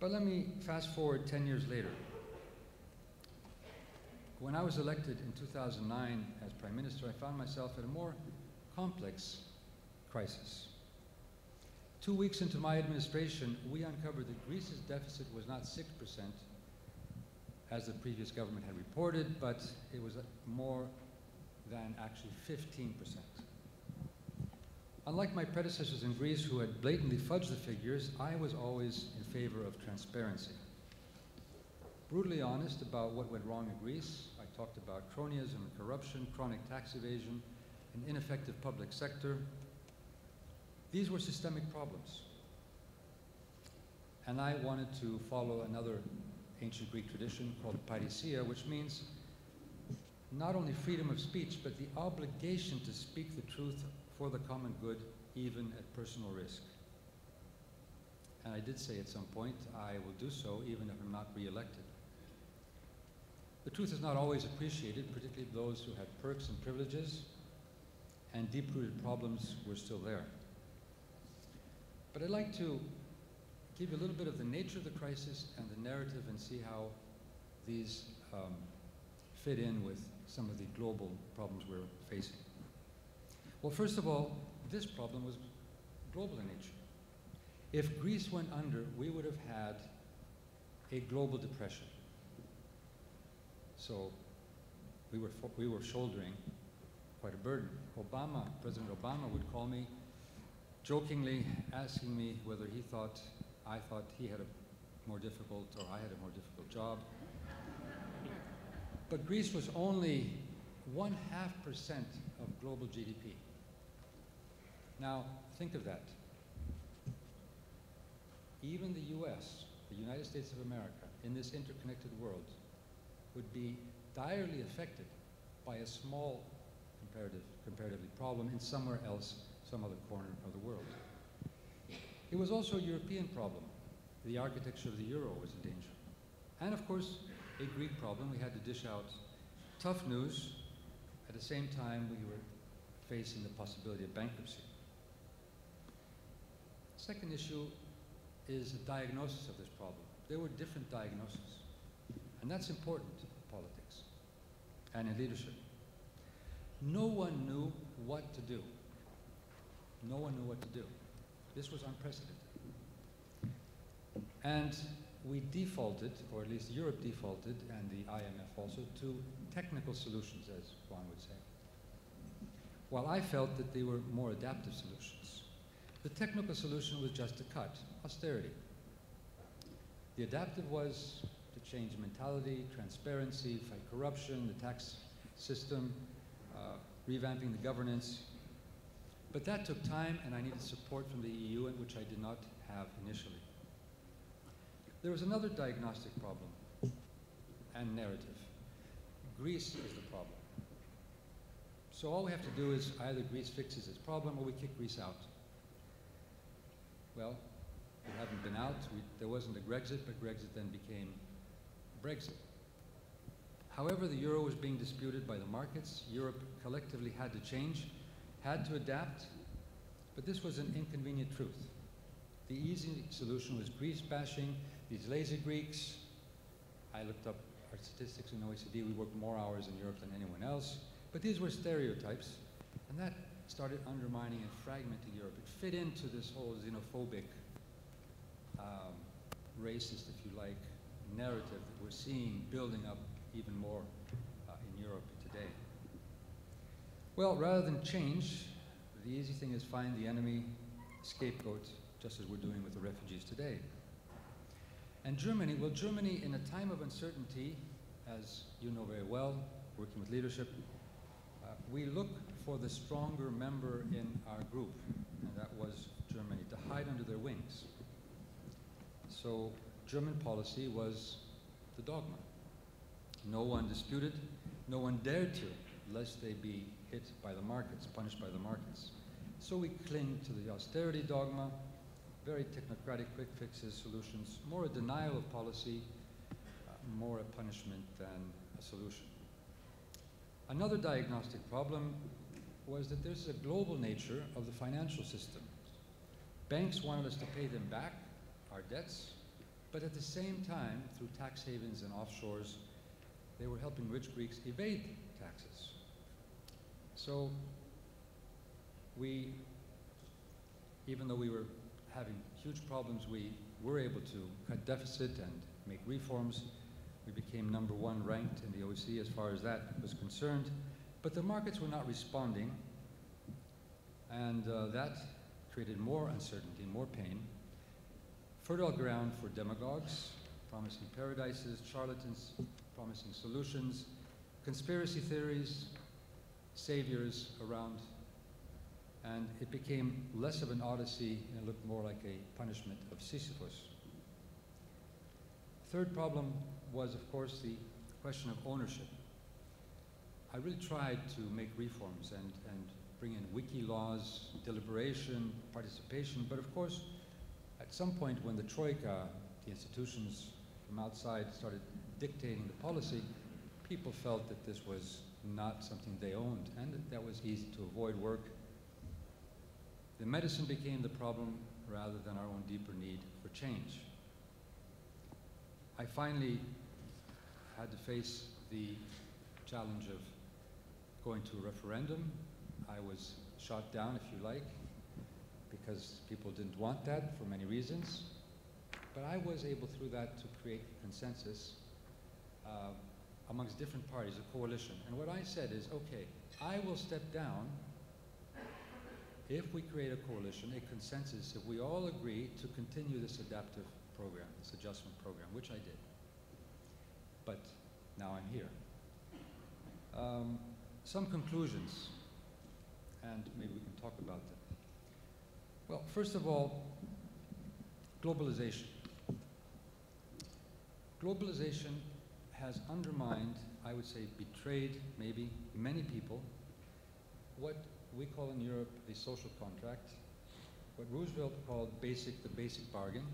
But let me fast forward 10 years later. When I was elected in 2009 as Prime Minister, I found myself at a more complex crisis. 2 weeks into my administration, we uncovered that Greece's deficit was not 6%, as the previous government had reported, but it was more than actually 15%. Unlike my predecessors in Greece who had blatantly fudged the figures, I was always in favor of transparency. Brutally honest about what went wrong in Greece, I talked about cronyism and corruption, chronic tax evasion, an ineffective public sector. These were systemic problems. And I wanted to follow another ancient Greek tradition called parrhesia, which means not only freedom of speech, but the obligation to speak the truth for the common good, even at personal risk. And I did say at some point, I will do so even if I'm not re-elected. The truth is not always appreciated, particularly those who had perks and privileges, and deep-rooted problems were still there. But I'd like to give you a little bit of the nature of the crisis and the narrative and see how these fit in with some of the global problems we're facing. Well, first of all, this problem was global in nature. If Greece went under, we would have had a global depression. So we were shouldering quite a burden. President Obama would call me jokingly asking me whether I thought he had a more difficult or I had a more difficult job. But Greece was only 0.5% of global GDP. Now, think of that. Even the US, the United States of America, in this interconnected world, would be direly affected by a small comparatively problem in somewhere else, some other corner of the world. It was also a European problem. The architecture of the euro was in danger. And of course, a Greek problem. We had to dish out tough news. At the same time, we were facing the possibility of bankruptcy. Second issue is a diagnosis of this problem. There were different diagnoses. And that's important in politics and in leadership. No one knew what to do. No one knew what to do. This was unprecedented. And we defaulted, or at least Europe defaulted, and the IMF also, to technical solutions, as one would say. While I felt that they were more adaptive solutions. The technical solution was just to cut, austerity. The adaptive was to change mentality, transparency, fight corruption, the tax system, revamping the governance. But that took time, and I needed support from the EU, which I did not have initially. There was another diagnostic problem and narrative. Greece is the problem. So all we have to do is either Greece fixes its problem or we kick Greece out. Well, we haven't been out. There wasn't a Grexit, but Grexit then became Brexit. However, the euro was being disputed by the markets. Europe collectively had to change, had to adapt, but this was an inconvenient truth. The easy solution was Greece bashing, these lazy Greeks. I looked up our statistics in OECD. We worked more hours in Europe than anyone else. But these were stereotypes, and that started undermining and fragmenting Europe. It fit into this whole xenophobic, racist, if you like, narrative that we're seeing building up even more in Europe today. Well, rather than change, the easy thing is find the enemy, scapegoat, just as we're doing with the refugees today. And Germany, well, Germany in a time of uncertainty, as you know very well, working with leadership, we look for the stronger member in our group, and that was Germany, to hide under their wings. So German policy was the dogma. No one disputed, no one dared to, lest they be hit by the markets, punished by the markets. So we cling to the austerity dogma, very technocratic quick fixes, solutions, more a denial of policy, more a punishment than a solution. Another diagnostic problem was that there's a global nature of the financial system. Banks wanted us to pay them back, our debts, But at the same time, through tax havens and offshores, they were helping rich Greeks evade taxes. So we, even though we were having huge problems, we were able to cut deficit and make reforms. We became #1 ranked in the OECD as far as that was concerned. But the markets were not responding, and that created more uncertainty, more pain. Fertile ground for demagogues, promising paradises, charlatans, promising solutions, conspiracy theories, saviors around, and it became less of an odyssey and it looked more like a punishment of Sisyphus. Third problem was, of course, the question of ownership. I really tried to make reforms and bring in wiki laws, deliberation, participation, but of course, at some point when the Troika, the institutions from outside, started dictating the policy, people felt that this was not something they owned, and that was easy to avoid work. The medicine became the problem rather than our own deeper need for change. I finally had to face the challenge of going to a referendum. I was shot down, if you like, because people didn't want that for many reasons. But I was able through that to create a consensus amongst different parties, a coalition. And what I said is, okay, I will step down if we create a coalition, a consensus, if we all agree to continue this adaptive program, this adjustment program, which I did. But now I'm here. Some conclusions, and maybe we can talk about them. Well, first of all, globalization. Globalization has undermined, I would say betrayed maybe, many people, what we call in Europe a social contract, what Roosevelt called the basic bargain,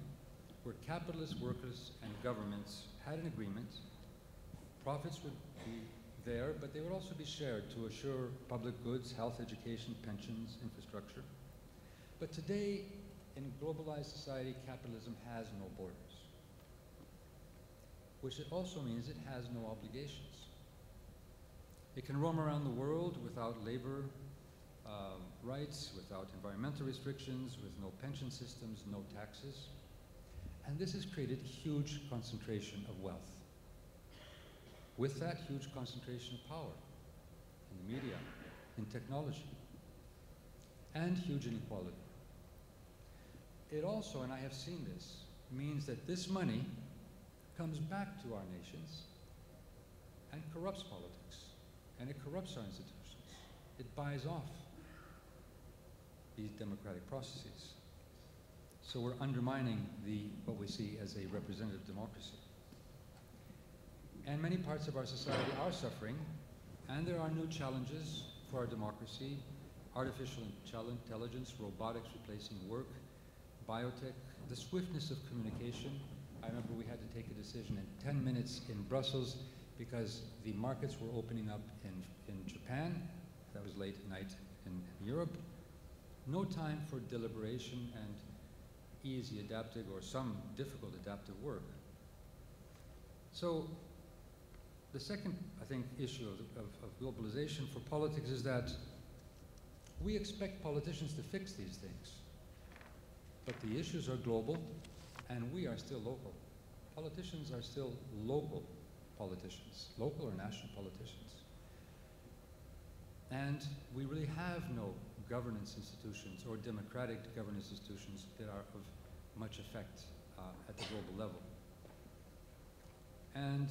where capitalists, workers, and governments had an agreement. Profits would be there, but they would also be shared to assure public goods, health, education, pensions, infrastructure. But today, in globalized society, capitalism has no borders, which it also means it has no obligations. It can roam around the world without labor rights, without environmental restrictions, with no pension systems, no taxes. And this has created huge concentration of wealth. With that, huge concentration of power in the media, in technology, and huge inequality. It also, and I have seen this, means that this money comes back to our nations and corrupts politics, and it corrupts our institutions. It buys off these democratic processes. So we're undermining what we see as a representative democracy. And many parts of our society are suffering, and there are new challenges for our democracy: artificial intelligence, robotics replacing work, biotech, the swiftness of communication. I remember we had to take a decision in 10 minutes in Brussels because the markets were opening up in Japan. That was late at night in Europe. No time for deliberation and easy adaptive or some difficult adaptive work. So the second, I think, issue of globalization for politics is that we expect politicians to fix these things. But the issues are global, and we are still local. Politicians are still local politicians, local or national politicians. And we really have no governance institutions or democratic governance institutions that are of much effect at the global level. And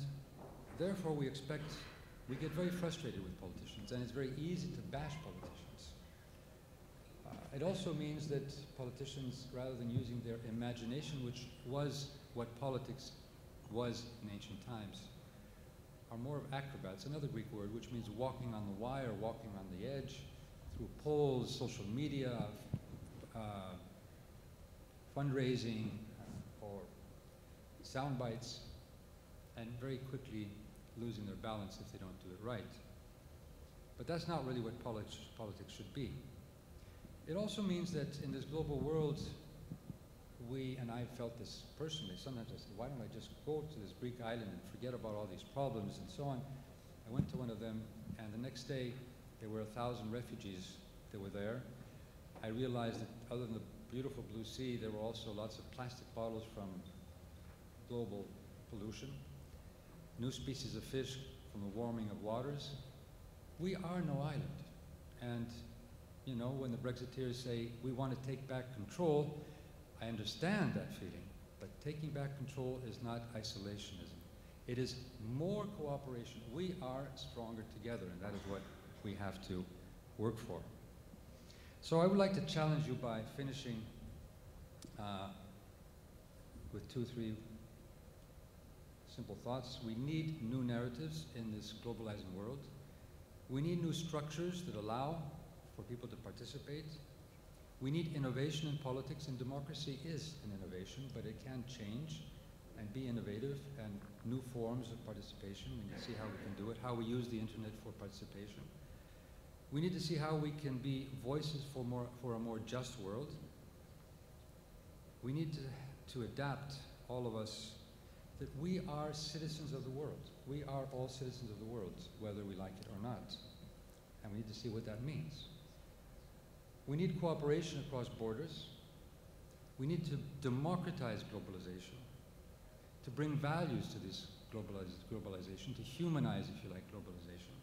therefore we get very frustrated with politicians, and it's very easy to bash politicians. It also means that politicians, rather than using their imagination, which was what politics was in ancient times, are more of acrobats, another Greek word, which means walking on the wire, walking on the edge, through polls, social media, fundraising, or sound bites, and very quickly losing their balance if they don't do it right. But that's not really what politics should be. It also means that in this global world, and I felt this personally, sometimes I said, why don't I just go to this Greek island and forget about all these problems and so on. I went to one of them, and the next day there were 1,000 refugees that were there. I realized that other than the beautiful blue sea, there were also lots of plastic bottles from global pollution, new species of fish from the warming of waters. We are no island. And, you know, when the Brexiteers say, we want to take back control, I understand that feeling, but taking back control is not isolationism. It is more cooperation. We are stronger together, and that is what we have to work for. So I would like to challenge you by finishing with 2 or 3 simple thoughts. We need new narratives in this globalizing world. We need new structures that allow for people to participate. We need innovation in politics, and democracy is an innovation, but it can change and be innovative, and new forms of participation. We need to see how we can do it, how we use the internet for participation. We need to see how we can be voices for a more just world. We need to adapt, all of us, that we are citizens of the world. We are all citizens of the world, whether we like it or not. And we need to see what that means. We need cooperation across borders. We need to democratize globalization, to bring values to this globalization, to humanize, if you like, globalization.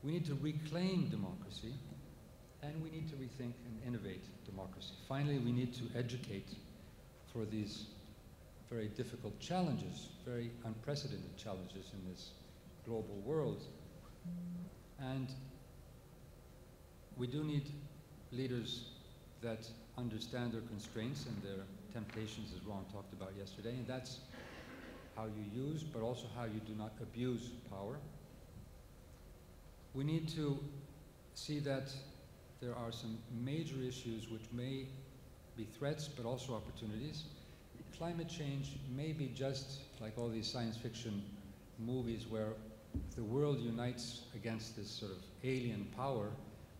We need to reclaim democracy, and we need to rethink and innovate democracy. Finally, we need to educate for these very difficult challenges, very unprecedented challenges in this global world. And we do need leaders that understand their constraints and their temptations, as Ron talked about yesterday, and that's how you use, but also how you do not abuse power. We need to see that there are some major issues which may be threats, but also opportunities. Climate change may be just like all these science fiction movies where the world unites against this sort of alien power.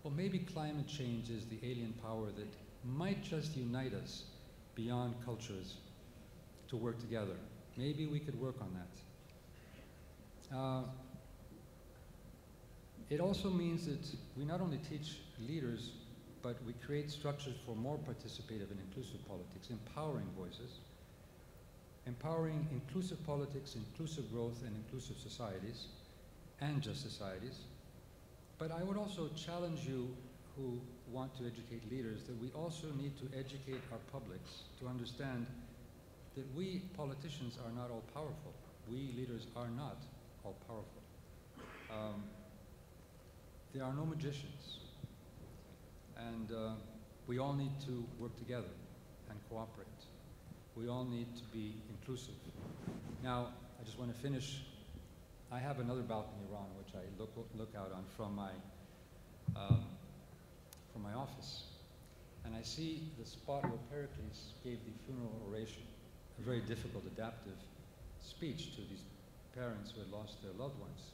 Well, maybe climate change is the alien power that might just unite us beyond cultures to work together. Maybe we could work on that. It also means that we not only teach leaders, but we create structures for more participative and inclusive politics, empowering voices, empowering inclusive politics, inclusive growth, and inclusive societies, and just societies. But I would also challenge you who want to educate leaders that we also need to educate our publics to understand that we politicians are not all powerful. We leaders are not all powerful. There are no magicians. And we all need to work together and cooperate. We all need to be inclusive. Now, I just want to finish. I have another balcony, Ron, which I look out on from my office. And I see the spot where Pericles gave the funeral oration, a very difficult, adaptive speech to these parents who had lost their loved ones.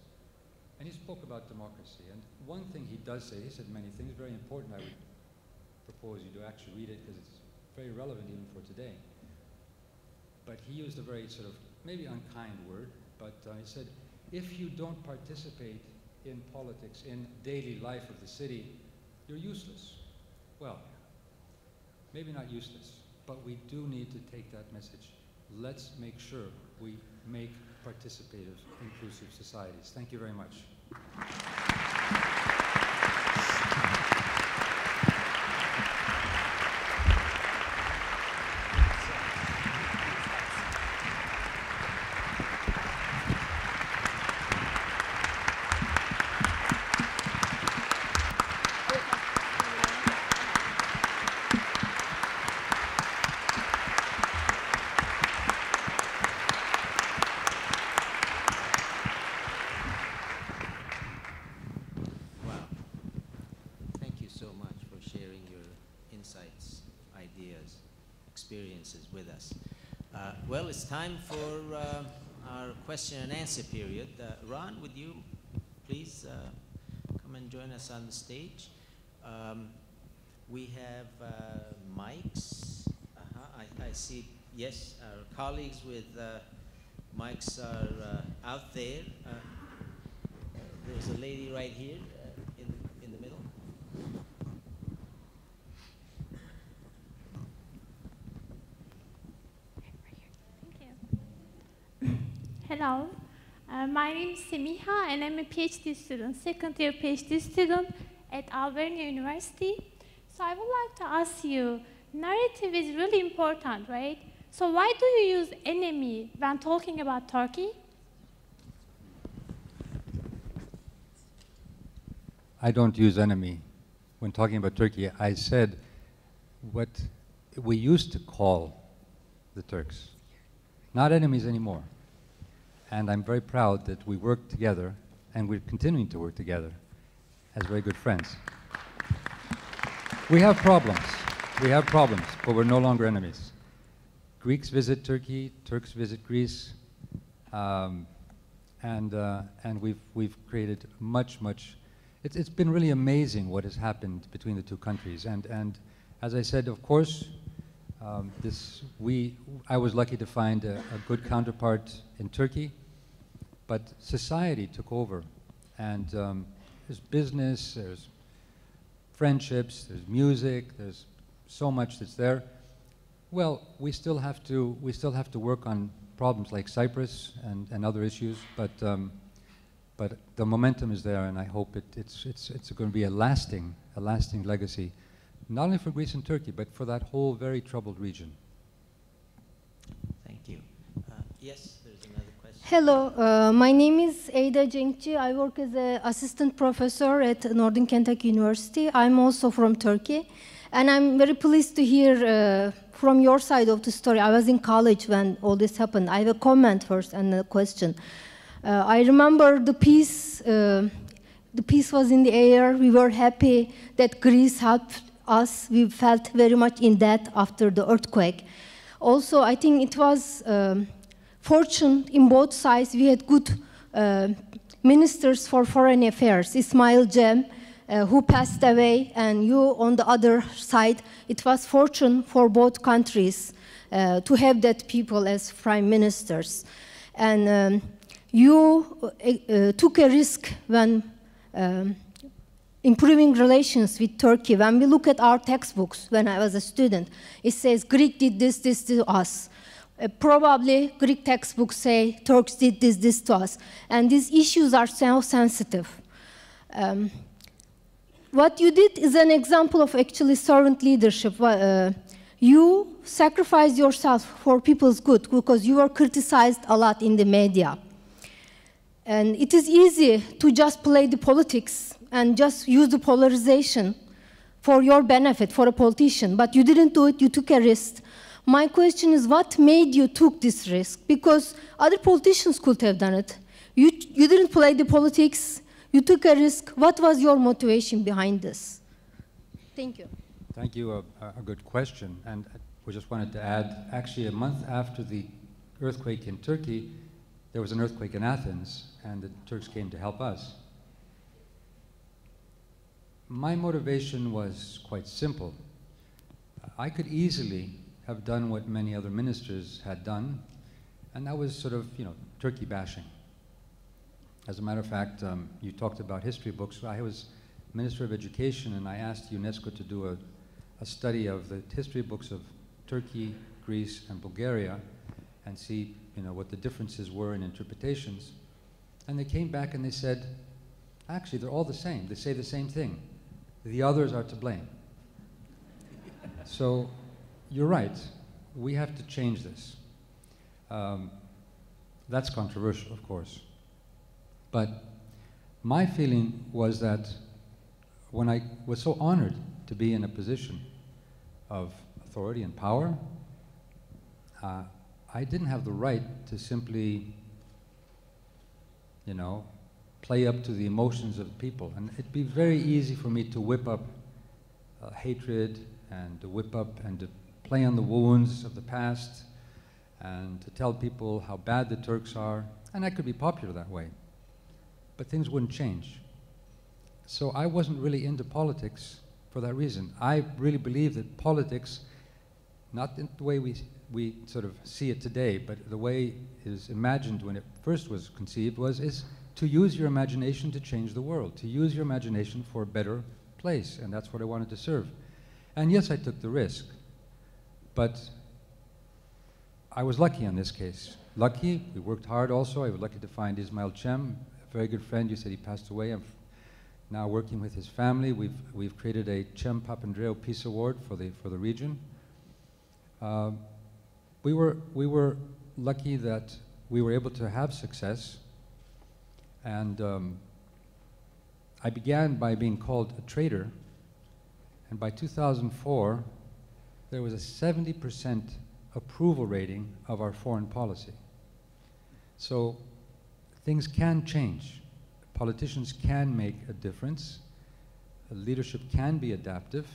And he spoke about democracy. And one thing he does say, he said many things, very important. I would propose you to actually read it because it's very relevant even for today. But he used a very sort of maybe unkind word, but he said, if you don't participate in politics, in daily life of the city, you're useless. Well, maybe not useless, but we do need to take that message. Let's make sure we make participative, inclusive societies. Thank you very much. Experiences with us. Well, it's time for our question and answer period. Ron, would you please come and join us on the stage? We have mics. I see, yes, our colleagues with mics are out there. There's a lady right here in the middle. Hello, my name is Semiha and I'm a PhD student, second year PhD student at Albernia University. So I would like to ask you, narrative is really important, right? So why do you use enemy when talking about Turkey? I don't use enemy when talking about Turkey. I said what we used to call the Turks, not enemies anymore. And I'm very proud that we work together, and we're continuing to work together as very good friends. We have problems, but we're no longer enemies. Greeks visit Turkey, Turks visit Greece, and we've created much. It's been really amazing what has happened between the two countries. And as I said, of course, I was lucky to find a good counterpart in Turkey, but society took over, and there's business, there's friendships, there's music, there's so much that's there. Well, we still have to work on problems like Cyprus and other issues, but the momentum is there, and I hope it's going to be a lasting legacy, not only for Greece and Turkey, but for that whole very troubled region. Thank you. Yes, there's another question. Hello, my name is Eyda Cenkci. I work as an assistant professor at Northern Kentucky University. I'm also from Turkey, and I'm very pleased to hear from your side of the story. I was in college when all this happened. I have a comment first and a question. I remember the peace was in the air. We were happy that Greece helped us. We felt very much in debt after the earthquake. Also, I think it was fortunate in both sides. We had good ministers for foreign affairs, Ismail Cem, who passed away, and you on the other side. It was fortunate for both countries to have that people as prime ministers. And you took a risk when improving relations with Turkey. When we look at our textbooks, when I was a student, it says Greek did this to us. Probably Greek textbooks say Turks did this to us. And these issues are so sensitive. What you did is an example of actually servant leadership. You sacrificed yourself for people's good because you were criticized a lot in the media. And it is easy to just play the politics and just use the polarization for your benefit, for a politician. But you didn't do it, you took a risk. My question is, what made you took this risk? Because other politicians could have done it. You didn't play the politics, you took a risk. What was your motivation behind this? Thank you. Thank you, a good question. And we just wanted to add, actually a month after the earthquake in Turkey, there was an earthquake in Athens, and the Turks came to help us. My motivation was quite simple. I could easily have done what many other ministers had done, and that was sort of, Turkey bashing. As a matter of fact, you talked about history books. I was Minister of Education, and I asked UNESCO to do a study of the history books of Turkey, Greece, and Bulgaria, and see what the differences were in interpretations. And they came back and they said, actually, they're all the same. They say the same thing. The others are to blame. So you're right. We have to change this. That's controversial, of course. But my feeling was that when I was so honored to be in a position of authority and power, I didn't have the right to simply, play up to the emotions of people. And it'd be very easy for me to whip up hatred and to whip up and to play on the wounds of the past and to tell people how bad the Turks are. And I could be popular that way. But things wouldn't change. So I wasn't really into politics for that reason. I really believe that politics not in the way we sort of see it today, but the way it is imagined when it first was conceived is to use your imagination to change the world, to use your imagination for a better place, and that's what I wanted to serve. And yes, I took the risk, but I was lucky in this case. Lucky, we worked hard also. I was lucky to find Ismail Cem, a very good friend. You said he passed away. I'm now working with his family. We've created a Cem Papandreou Peace Award for the region. We were lucky that we were able to have success, and I began by being called a traitor, and by 2004 there was a 70% approval rating of our foreign policy. So things can change. Politicians can make a difference. Leadership can be adaptive,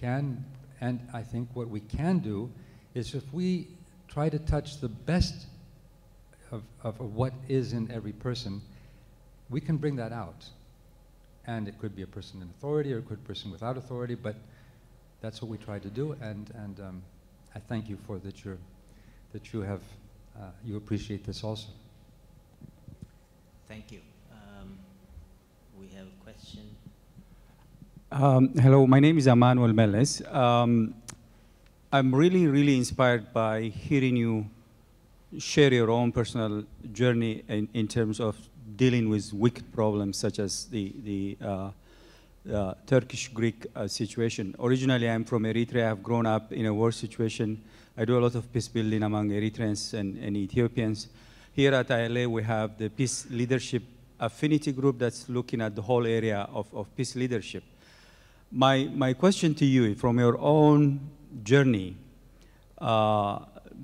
and I think what we can do is if we try to touch the best of what is in every person, we can bring that out. And it could be a person in authority or it could be a person without authority, but that's what we try to do, and I thank you for that you appreciate this also. Thank you. We have a question. Hello, my name is Emmanuel Meles. I'm really inspired by hearing you share your own personal journey in terms of dealing with wicked problems such as the Turkish-Greek situation. Originally, I'm from Eritrea. I've grown up in a war situation. I do a lot of peace building among Eritreans and Ethiopians. Here at ILA, we have the Peace Leadership Affinity Group that's looking at the whole area of peace leadership. My question to you, from your own journey,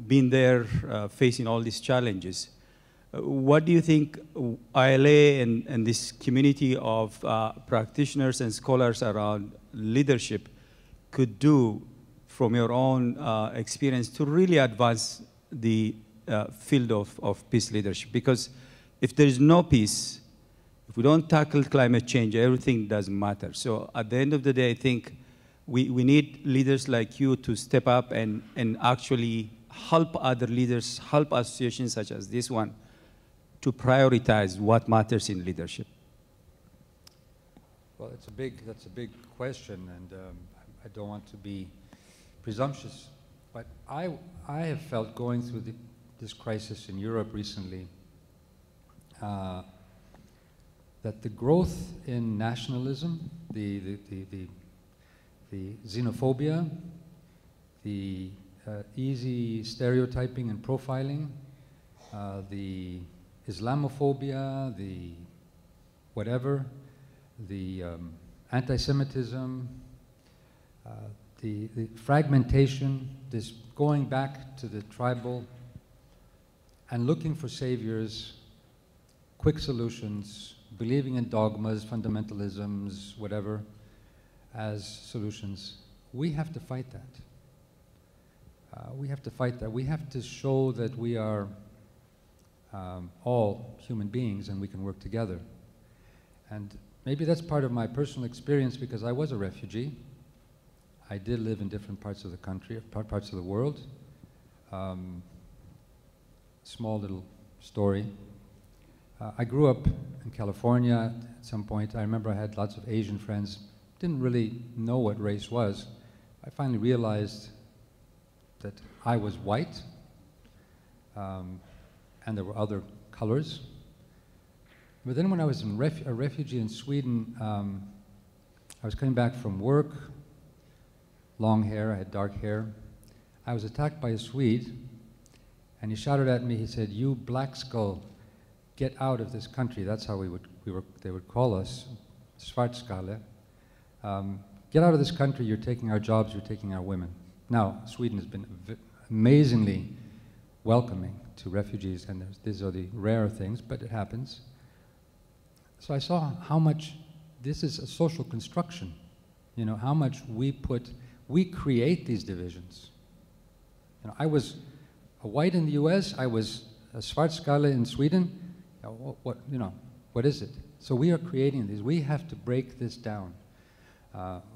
being there, facing all these challenges, what do you think ILA and this community of practitioners and scholars around leadership could do from your own experience to really advance the field of peace leadership? Because if there is no peace, if we don't tackle climate change, everything doesn't matter. So at the end of the day, I think we need leaders like you to step up and actually help other leaders, help associations such as this one, to prioritize what matters in leadership. Well, that's a big question, and I don't want to be presumptuous, but I have felt going through this crisis in Europe recently that the growth in nationalism, the xenophobia, the easy stereotyping and profiling, the Islamophobia, the whatever, the anti-Semitism, the fragmentation, this going back to the tribal and looking for saviors, quick solutions, believing in dogmas, fundamentalisms, whatever, as solutions. We have to fight that. We have to fight that. We have to show that we are all human beings and we can work together. And maybe that's part of my personal experience because I was a refugee. I did live in different parts of the country, parts of the world. Small little story. I grew up in California at some point. I remember I had lots of Asian friends. Didn't really know what race was. I finally realized that I was white, and there were other colors. But then when I was a refugee in Sweden, I was coming back from work, long hair, I had dark hair. I was attacked by a Swede, and he shouted at me, he said, "You black skull, get out of this country." That's how they would call us, Svartskalle. Get out of this country, you're taking our jobs, you're taking our women. Now, Sweden has been amazingly welcoming to refugees, and these are the rare things, but it happens. So I saw how much this is a social construction, you know, how much we create these divisions. You know, I was a white in the US, I was a Svartskalle in Sweden. What is it? So we are creating these. We have to break this down.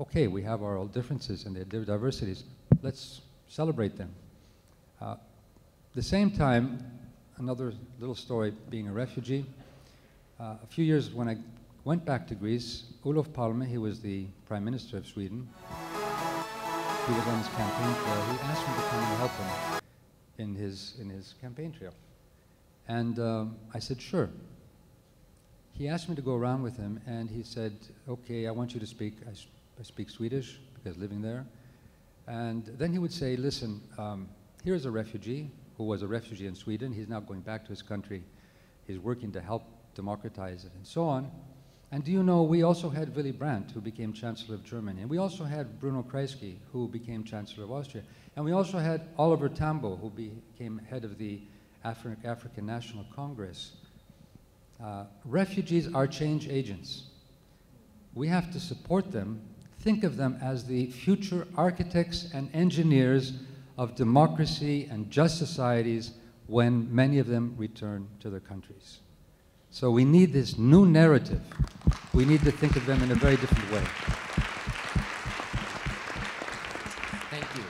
Okay, we have our old differences and their diversities. Let's celebrate them. The same time, another little story, being a refugee, a few years when I went back to Greece, Olof Palme, he was the Prime Minister of Sweden, he was on his campaign trail. He asked me to come and help him in his campaign trail. And I said, sure. He asked me to go around with him, and he said, okay, I want you to speak. I speak Swedish because living there. And then he would say, listen, here's a refugee who was a refugee in Sweden. He's now going back to his country. He's working to help democratize it and so on. And do you know, we also had Willy Brandt, who became Chancellor of Germany. And we also had Bruno Kreisky, who became Chancellor of Austria. And we also had Oliver Tambo, who became head of the African National Congress. Refugees are change agents. We have to support them, think of them as the future architects and engineers of democracy and just societies when many of them return to their countries. So we need this new narrative. We need to think of them in a very different way. Thank you.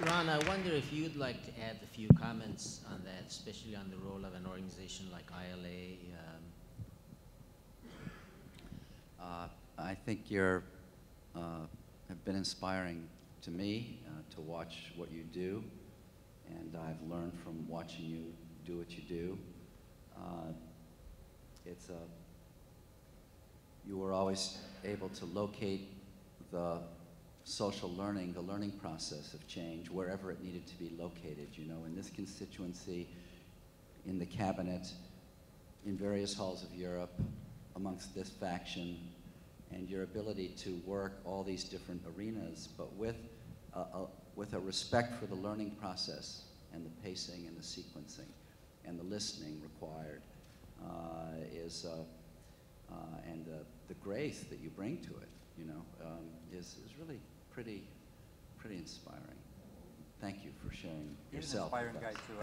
Ron, I wonder if you'd like to add a few comments on that, especially on the role of an organization like ILA. I think you have been inspiring to me to watch what you do, and I've learned from watching you do what you do. You were always able to locate the social learning, the learning process of change, wherever it needed to be located. You know, in this constituency, in the cabinet, in various halls of Europe, amongst this faction, and your ability to work all these different arenas, but with a respect for the learning process and the pacing and the sequencing and the listening required and the grace that you bring to it, you know, is really pretty inspiring. Thank you for sharing yourself. He's an inspiring guy too,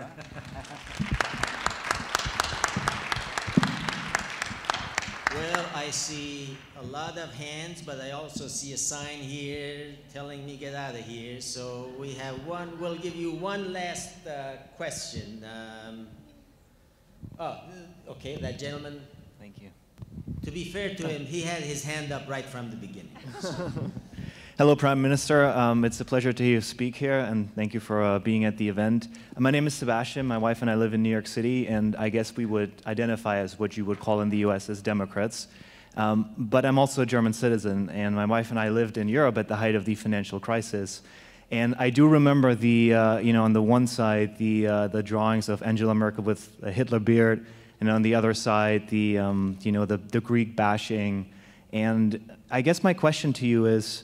Well, I see a lot of hands, but I also see a sign here telling me get out of here. So we have one, we'll give you one last question. Okay, that gentleman. Thank you. To be fair to him, he had his hand up right from the beginning. Hello, Prime Minister. It's a pleasure to hear you speak here, and thank you for being at the event. My name is Sebastian. My wife and I live in New York City, and I guess we would identify as what you would call in the US as Democrats. But I'm also a German citizen, and my wife and I lived in Europe at the height of the financial crisis. And I do remember the, on the one side, the drawings of Angela Merkel with a Hitler beard, and on the other side, the Greek bashing. And I guess my question to you is,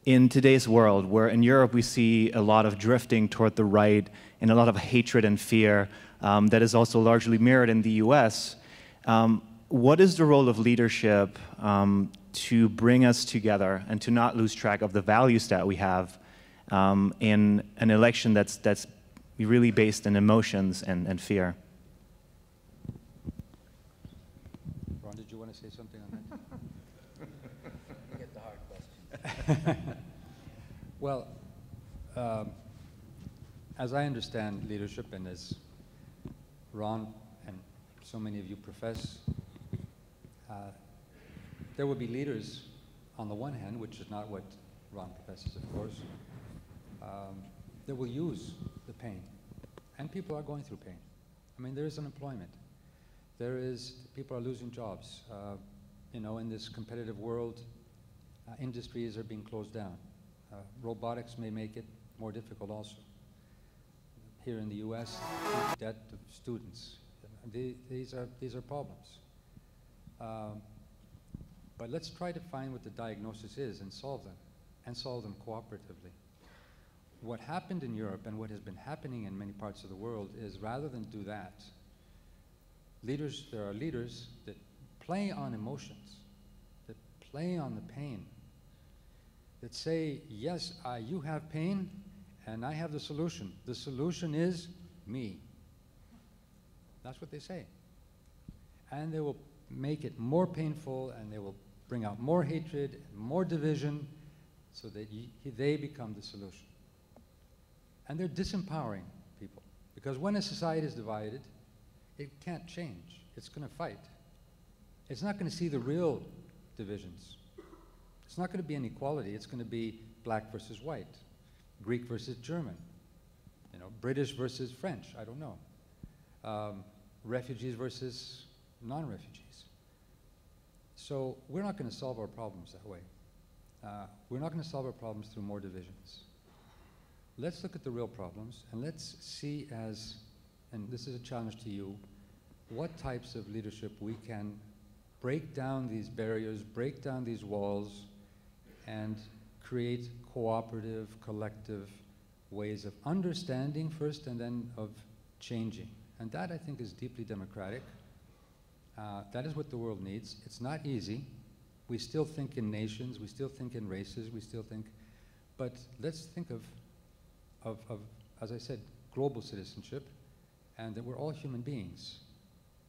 in today's world, where in Europe we see a lot of drifting toward the right and a lot of hatred and fear that is also largely mirrored in the US, what is the role of leadership to bring us together and to not lose track of the values that we have in an election that's really based in emotions and fear? Ron, did you want to say something on that? Get the hard question. Well, as I understand leadership, and as Ron and so many of you profess, there will be leaders on the one hand, which is not what Ron professes, of course, that will use the pain. And people are going through pain. I mean, there is unemployment. People are losing jobs. In this competitive world, industries are being closed down. Robotics may make it more difficult also. Here in the US, debt of students. These are problems. But let's try to find what the diagnosis is and solve them cooperatively. What happened in Europe and what has been happening in many parts of the world is, rather than do that, there are leaders that play on emotions, that play on the pain, that say, yes, you have pain, and I have the solution. The solution is me. That's what they say. And they will make it more painful, and they will bring out more hatred, more division, so that they become the solution. And they're disempowering people. Because when a society is divided, it can't change. It's going to fight. It's not going to see the real divisions. It's not going to be inequality. It's going to be black versus white, Greek versus German, you know, British versus French, I don't know, refugees versus non-refugees. So we're not going to solve our problems that way. We're not going to solve our problems through more divisions. Let's look at the real problems, and let's see as, and this is a challenge to you, what types of leadership we can break down these barriers, break down these walls, and create cooperative, collective ways of understanding first and then of changing. And that, I think, is deeply democratic. That is what the world needs. It's not easy. We still think in nations, we still think in races, we still think, but let's think of as I said, global citizenship, and that we're all human beings.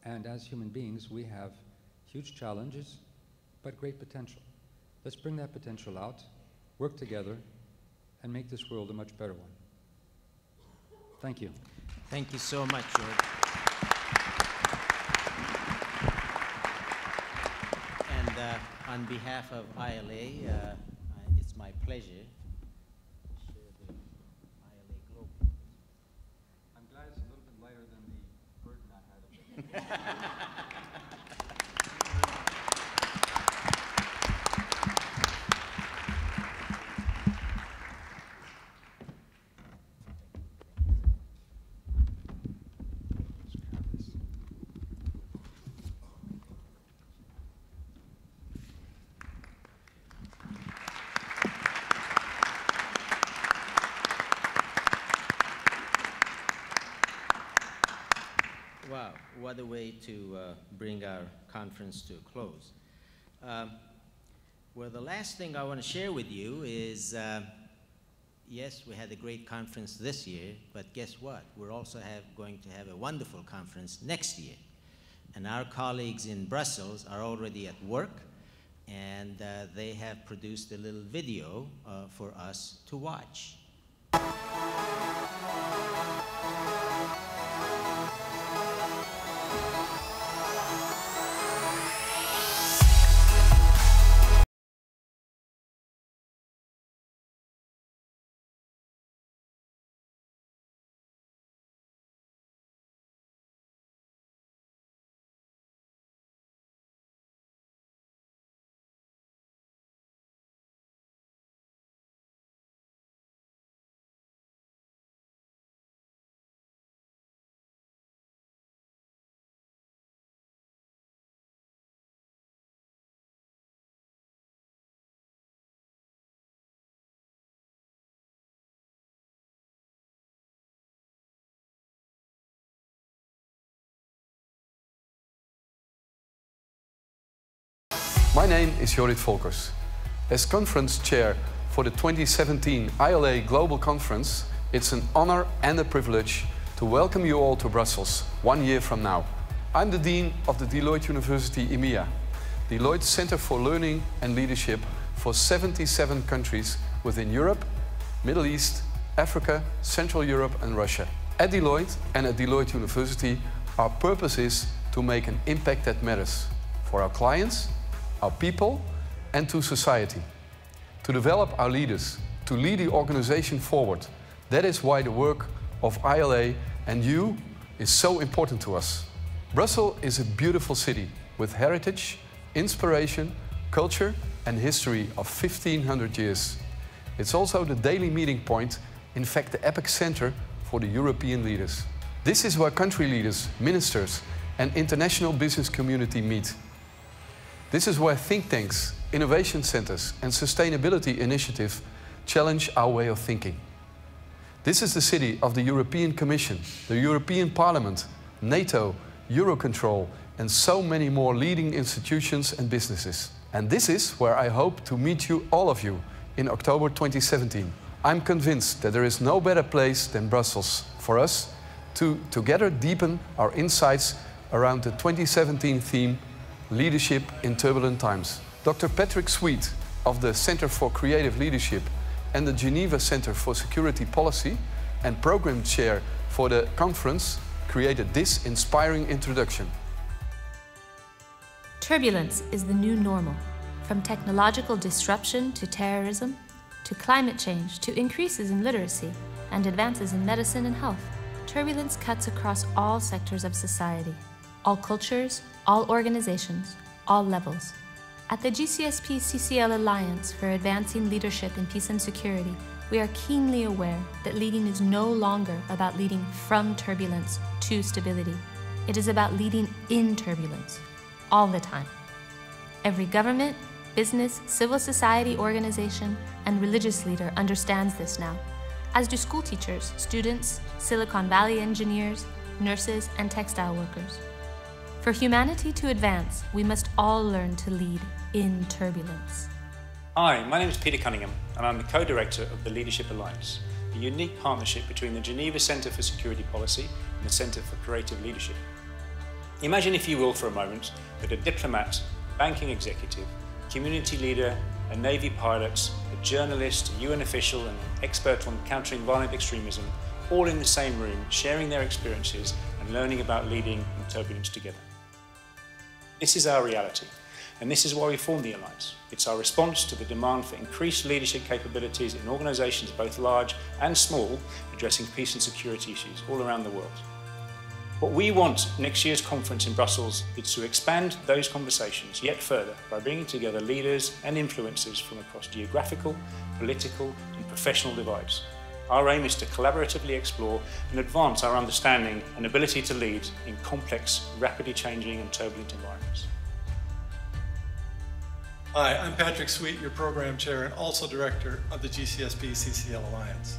And as human beings, we have huge challenges, but great potential. Let's bring that potential out, work together, and make this world a much better one. Thank you. Thank you so much, George. And on behalf of ILA, it's my pleasure to share the ILA Global. I'm glad it's a little bit lighter than the burden I had of it. Wow, what a way to bring our conference to a close. Well, the last thing I want to share with you is, yes, we had a great conference this year, but guess what? We're also going to have a wonderful conference next year. And our colleagues in Brussels are already at work, and they have produced a little video for us to watch. My name is Jorrit Volkers. As conference chair for the 2017 ILA Global Conference, it's an honor and a privilege to welcome you all to Brussels 1 year from now. I'm the Dean of the Deloitte University EMEA, Deloitte Center for Learning and Leadership for 77 countries within Europe, Middle East, Africa, Central Europe and Russia. At Deloitte and at Deloitte University, our purpose is to make an impact that matters for our clients, our people, and to society. To develop our leaders, to lead the organization forward. That is why the work of ILA and you is so important to us. Brussels is a beautiful city with heritage, inspiration, culture, and history of 1500 years. It's also the daily meeting point, in fact the epicenter for the European leaders. This is where country leaders, ministers, and international business community meet. This is where think tanks, innovation centers, and sustainability initiatives challenge our way of thinking. This is the city of the European Commission, the European Parliament, NATO, Eurocontrol, and so many more leading institutions and businesses. And this is where I hope to meet you, all of you, in October 2017. I'm convinced that there is no better place than Brussels for us to together deepen our insights around the 2017 theme, Leadership in Turbulent Times. Dr. Patrick Sweet of the Center for Creative Leadership and the Geneva Center for Security Policy and program chair for the conference, created this inspiring introduction. Turbulence is the new normal. From technological disruption to terrorism, to climate change, to increases in literacy and advances in medicine and health, turbulence cuts across all sectors of society, all cultures, all organizations, all levels. At the GCSP-CCL Alliance for Advancing Leadership in Peace and Security, we are keenly aware that leading is no longer about leading from turbulence to stability. It is about leading in turbulence, all the time. Every government, business, civil society organization, and religious leader understands this now, as do school teachers, students, Silicon Valley engineers, nurses, and textile workers. For humanity to advance, we must all learn to lead in turbulence. Hi, my name is Peter Cunningham, and I'm the co-director of the Leadership Alliance, a unique partnership between the Geneva Centre for Security Policy and the Centre for Creative Leadership. Imagine, if you will, for a moment, that a diplomat, banking executive, community leader, a Navy pilot, a journalist, a UN official, and an expert on countering violent extremism, all in the same room, sharing their experiences and learning about leading in turbulence together. This is our reality, and this is why we formed the Alliance. It's our response to the demand for increased leadership capabilities in organisations both large and small, addressing peace and security issues all around the world. What we want next year's conference in Brussels is to expand those conversations yet further by bringing together leaders and influencers from across geographical, political and professional divides. Our aim is to collaboratively explore and advance our understanding and ability to lead in complex, rapidly changing and turbulent environments. Hi, I'm Patrick Sweet, your program chair and also director of the GCSP-CCL Alliance.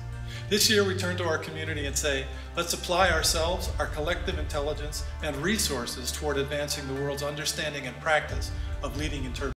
This year we turn to our community and say, let's apply ourselves, our collective intelligence and resources toward advancing the world's understanding and practice of leading in turbulence.